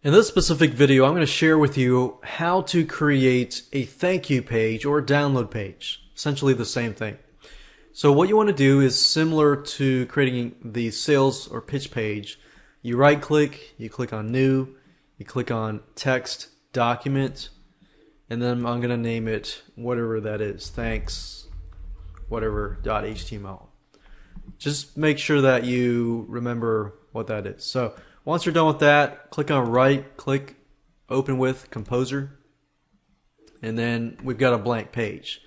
In this specific video, I'm going to share with you how to create a thank you page or a download page. Essentially the same thing. So what you want to do is similar to creating the sales or pitch page. You right click, you click on new, you click on text, document, and then I'm going to name it whatever that is, thanks, whatever, .html. Just make sure that you remember what that is. So once you're done with that, click on right, click open with Composer, and then we've got a blank page.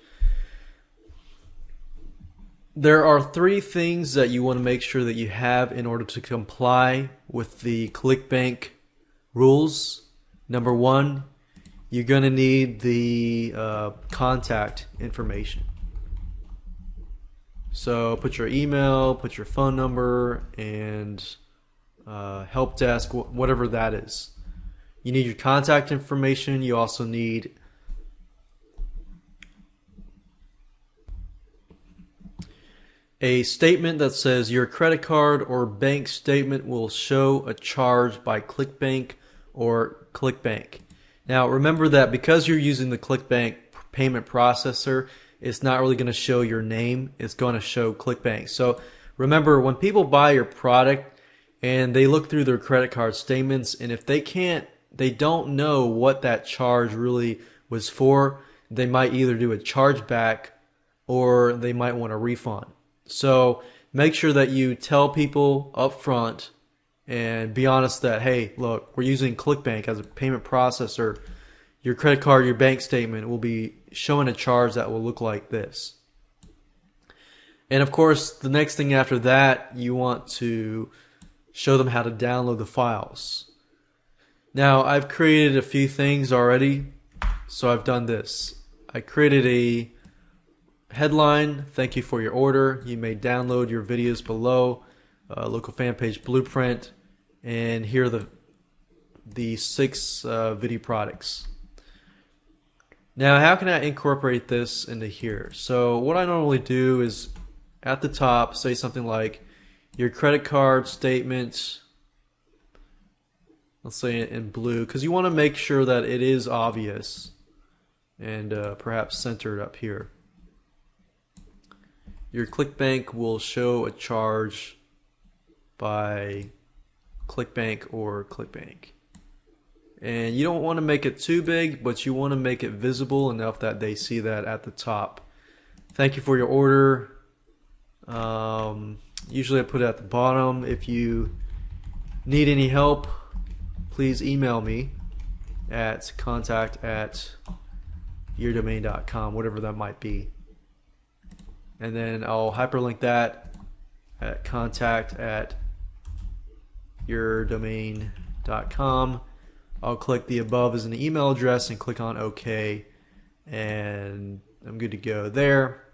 There are three things that you want to make sure that you have in order to comply with the Clickbank rules. Number one, you're going to need the contact information. So put your email, put your phone number, and help desk, whatever that is. You need your contact information. You also need a statement that says your credit card or bank statement will show a charge by Clickbank or Clickbank. Now remember that because you're using the Clickbank payment processor, it's not really going to show your name. It's going to show Clickbank. So remember, when people buy your product and they look through their credit card statements, and if they don't know what that charge really was for, they might either do a chargeback or they might want a refund. So make sure that you tell people up front and be honest that, hey, look, we're using Clickbank as a payment processor. Your credit card, your bank statement will be showing a charge that will look like this. And of course, the next thing after that, you want to show them how to download the files. Now, I've created a few things already, so I've done this. I created a headline, thank you for your order. You may download your videos below, local fan page blueprint, and here are the 6 video products. Now, how can I incorporate this into here? So what I normally do is at the top say something like your credit card statement, let's say in blue, because you want to make sure that it is obvious and perhaps centered up here. Your Clickbank will show a charge by Clickbank or Clickbank. And you don't want to make it too big, but you want to make it visible enough that they see that at the top. Thank you for your order. Usually I put it at the bottom. If you need any help, please email me at contact@yourdomain.com, whatever that might be. And then I'll hyperlink that at contact@yourdomain.com. I'll click the above as an email address and click on OK, and I'm good to go there.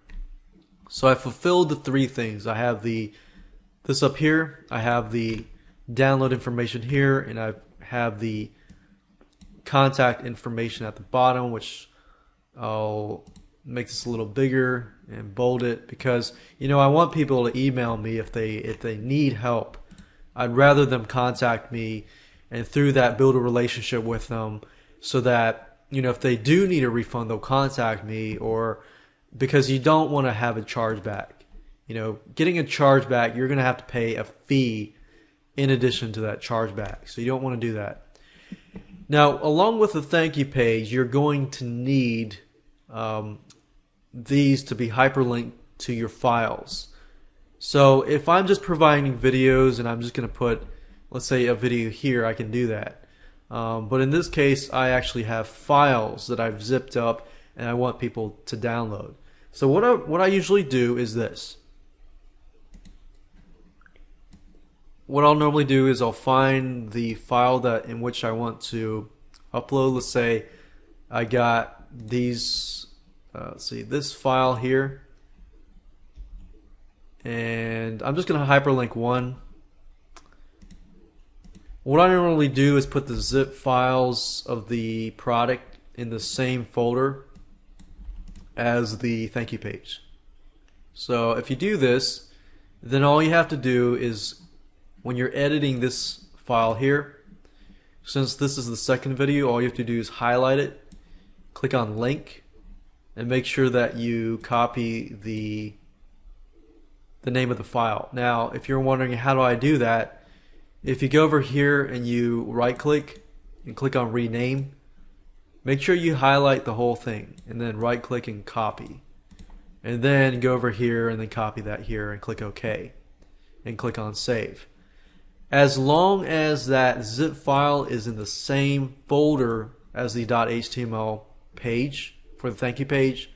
So I fulfilled the three things. I have this up here, I have the download information here, and I have the contact information at the bottom, which I'll make this a little bigger and bold it because I want people to email me if they need help. I'd rather them contact me and through that build a relationship with them so that if they do need a refund, they'll contact me, or because you don't want to have a chargeback. Getting a chargeback, you're going to have to pay a fee in addition to that chargeback, so you don't want to do that. Now, along with the thank you page, you're going to need these to be hyperlinked to your files. So if I'm just providing videos and I'm just going to put, let's say, a video here, I can do that. But in this case, I actually have files that I've zipped up and I want people to download. So what I usually do is this. What I'll normally do is I'll find the file in which I want to upload. Let's say I got these, let's see, this file here, and I'm just going to hyperlink one. What I normally do is put the zip files of the product in the same folder as the thank you page. So if you do this, then all you have to do is when you're editing this file here, Since this is the second video, all you have to do is highlight it, click on link, and make sure that you copy the name of the file. Now, if you're wondering how do I do that, if you go over here and you right click and click on rename, make sure you highlight the whole thing and then right click and copy. And then go over here and then copy that here and click OK and click on save. As long as that zip file is in the same folder as the .html page for the thank you page,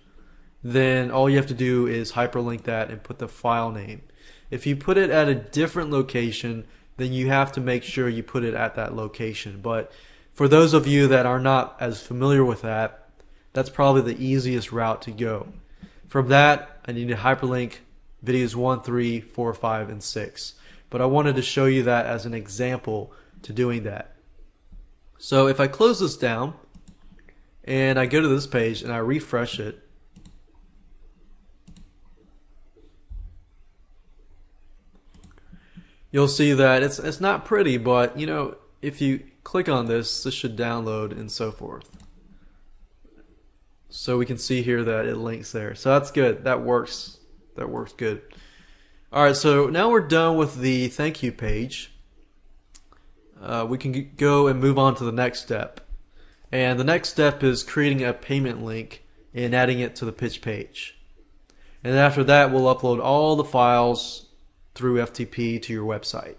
then all you have to do is hyperlink that and put the file name. If you put it at a different location, then you have to make sure you put it at that location. But for those of you that are not as familiar with that, that's probably the easiest route to go. From that, I need to hyperlink videos 1, 3, 4, 5, and 6. But I wanted to show you that as an example to doing that. So if I close this down and I go to this page and I refresh it, you'll see that it's not pretty, but you know, if you click on this, this should download and so forth. So we can see here that it links there. So that's good. That works. That works good. Alright, so now we're done with the thank you page. We can go and move on to the next step. And the next step is creating a payment link and adding it to the pitch page. And after that, we'll upload all the files through FTP to your website.